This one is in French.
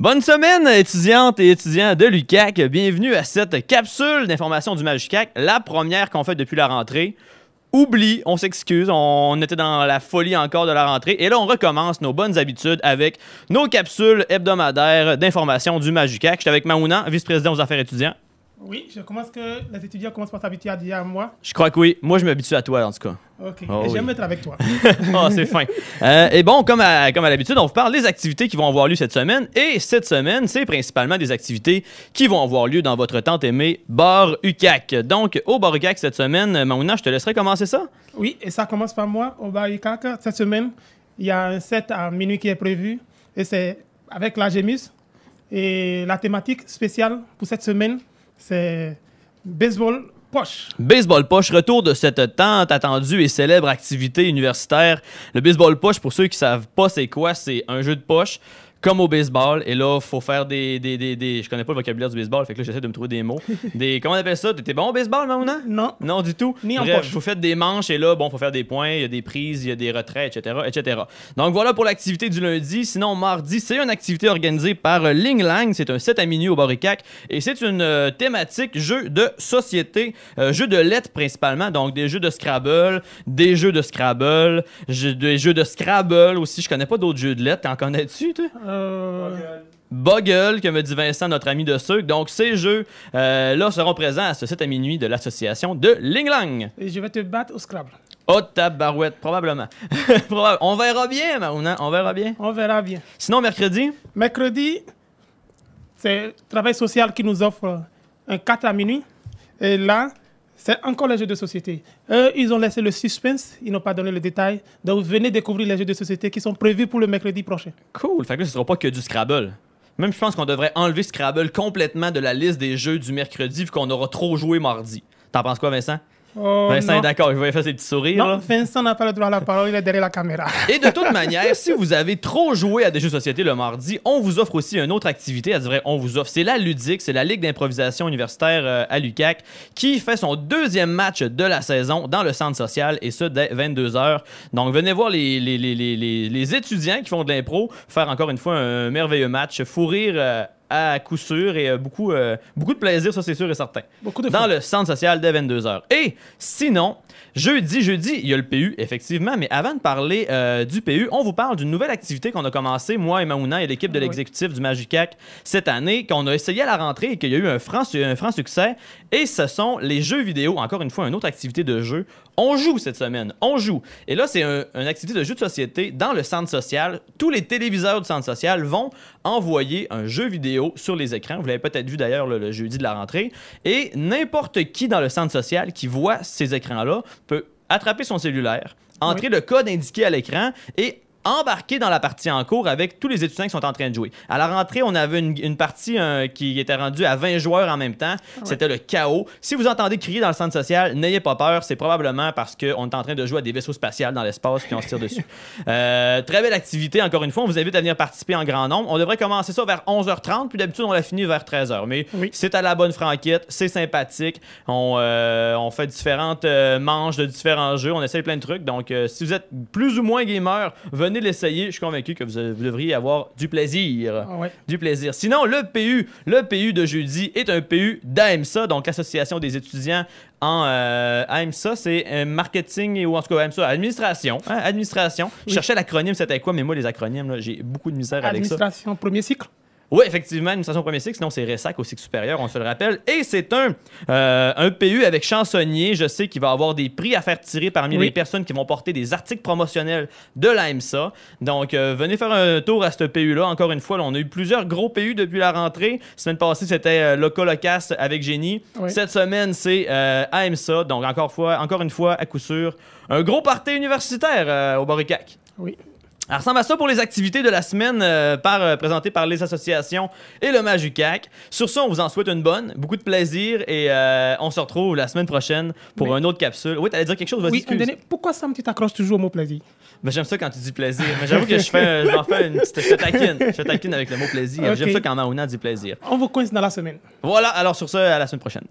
Bonne semaine, étudiantes et étudiants de l'UQAC. Bienvenue à cette capsule d'information du MAJUQAC, la première qu'on fait depuis la rentrée. Oublie, on s'excuse, on était dans la folie encore de la rentrée. Et là, on recommence nos bonnes habitudes avec nos capsules hebdomadaires d'information du MAJUQAC. Je suis avec Maouna, vice-président aux affaires étudiants. Oui, je commence que les étudiants commencent par s'habituer à dire à moi. Je crois que oui. Moi, je m'habitue à toi, en tout cas. Ok, Oh, et j'aime oui. être avec toi. Oh, c'est fin. Et bon, comme à l'habitude, on vous parle des activités qui vont avoir lieu cette semaine. Et cette semaine, c'est principalement des activités qui vont avoir lieu dans votre tant aimé bar UQAC. Donc, au bar UQAC cette semaine, Maouna, je te laisserai commencer ça. Oui, et ça commence par moi au bar UQAC. Cette semaine, il y a un set à minuit qui est prévu. Et c'est avec la GEMUS. Et la thématique spéciale pour cette semaine, c'est baseball poche. Baseball poche, retour de cette tant attendue et célèbre activité universitaire. Le baseball poche, pour ceux qui ne savent pas c'est quoi, c'est un jeu de poche comme au baseball. Et là, il faut faire des... Je connais pas le vocabulaire du baseball, fait que là, j'essaie de me trouver des mots. Comment on appelle ça? T'es bon au baseball, Maouna? Non. Non, du tout. Ni en Bref, poche. vous faites des manches et là, bon, faut faire des points, il y a des prises, il y a des retraits, etc., etc. Donc voilà pour l'activité du lundi. Sinon, mardi, c'est une activité organisée par Ling Lang. C'est un 7 à minuit au bar UQAC. Et c'est une thématique jeu de société, jeu de lettres principalement. Donc des jeux de Scrabble, des jeux de Scrabble, des jeux de Scrabble aussi. Je connais pas d'autres jeux de lettres. T'en connais-tu, toi? Boggle, que me dit Vincent, notre ami de Sucre. Donc, ces jeux-là seront présents à ce 7 à minuit de l'association de Ling Lang. Et je vais te battre au Scrabble. Oh, tabarouette, probablement. On verra bien, Maouna, on verra bien. On verra bien. Sinon, mercredi, Mercredi, c'est Travail social qui nous offre un 4 à minuit. Et là, c'est encore les jeux de société. Eux, ils ont laissé le suspense, ils n'ont pas donné le détail. Donc, venez découvrir les jeux de société qui sont prévus pour le mercredi prochain. cool. Fait que là, ce sera pas que du Scrabble. Même, je pense qu'on devrait enlever Scrabble complètement de la liste des jeux du mercredi vu qu'on aura trop joué mardi. T'en penses quoi, Vincent? Oh, Vincent non. est d'accord, je vais faire ses petits sourires. Non, là. Vincent n'a pas le droit à la parole, il est derrière la caméra. Et de toute manière, si vous avez trop joué à des jeux de société le mardi, on vous offre aussi une autre activité. À dire, on vous offre, c'est la Ludique, c'est la Ligue d'improvisation universitaire à l'UQAC qui fait son deuxième match de la saison dans le centre social et ce dès 22h. Donc venez voir les étudiants qui font de l'impro faire encore une fois un merveilleux match, fou rire à coup sûr et beaucoup de plaisir, ça c'est sûr et certain. Beaucoup de Dans fun. le centre social dès 22h. Et sinon, jeudi, il y a le PU, effectivement, mais avant de parler du PU, on vous parle d'une nouvelle activité qu'on a commencée, moi et Maouna et l'équipe de Oui. l'exécutif du MAJUQAC cette année, qu'on a essayé à la rentrée et qu'il y a eu un franc succès. Et ce sont les jeux vidéo, encore une fois, une autre activité de jeu. On joue cette semaine, on joue. Et là, c'est une activité de jeu de société dans le centre social. Tous les téléviseurs du centre social vont envoyer un jeu vidéo sur les écrans. Vous l'avez peut-être vu d'ailleurs le jeudi de la rentrée. Et n'importe qui dans le centre social qui voit ces écrans-là peut attraper son cellulaire, entrer le code indiqué à l'écran et embarquer dans la partie en cours avec tous les étudiants qui sont en train de jouer. À la rentrée, on avait une partie qui était rendue à 20 joueurs en même temps. C'était le chaos. Si vous entendez crier dans le centre social, n'ayez pas peur. C'est probablement parce qu'on est en train de jouer à des vaisseaux spatials dans l'espace puis on se tire dessus. Très belle activité, encore une fois. On vous invite à venir participer en grand nombre. On devrait commencer ça vers 11h30, puis d'habitude, on l'a fini vers 13h. Mais Oui. c'est à la bonne franquette, c'est sympathique. On fait différentes manches de différents jeux. On essaye plein de trucs. Donc, si vous êtes plus ou moins gamer, venez l'essayer. Je suis convaincu que vous devriez avoir du plaisir. Ah ouais. Du plaisir. Sinon, le PU de jeudi est un PU d'AMSA, donc l'Association des étudiants en AMSA, c'est marketing ou en tout cas AMSA, administration. Hein, administration. Je Oui. cherchais l'acronyme, c'était quoi, mais moi, les acronymes, là, j'ai beaucoup de misère avec ça. Administration, premier cycle. Oui, effectivement, administration premier cycle, sinon c'est RESAC au cycle supérieur, on se le rappelle. Et c'est un PU avec chansonnier. Je sais qu'il va avoir des prix à faire tirer parmi Oui. les personnes qui vont porter des articles promotionnels de l'AMSA. Donc, venez faire un tour à ce PU-là. Encore une fois, là, on a eu plusieurs gros PU depuis la rentrée. Semaine passée, c'était Loca Locas avec Génie. Oui. Cette semaine, c'est AMSA. Donc, encore une fois, à coup sûr, un gros party universitaire au bar UQAC. Oui. Ça ressemble à ça pour les activités de la semaine présentées par les associations et le MAJUQAC. Sur ça, on vous en souhaite une bonne, beaucoup de plaisir et on se retrouve la semaine prochaine pour une autre capsule. Oui, t'allais dire quelque chose? Vas-y, Oui, excuse. pourquoi Sam, tu t'accroches toujours au mot plaisir? Ben, j'aime ça quand tu dis plaisir. Mais j'avoue que j'en fais une petite... Je te taquine avec le mot plaisir. Ok. J'aime ça quand Maouna dit plaisir. On vous coince dans la semaine. Voilà, alors sur ça, à la semaine prochaine.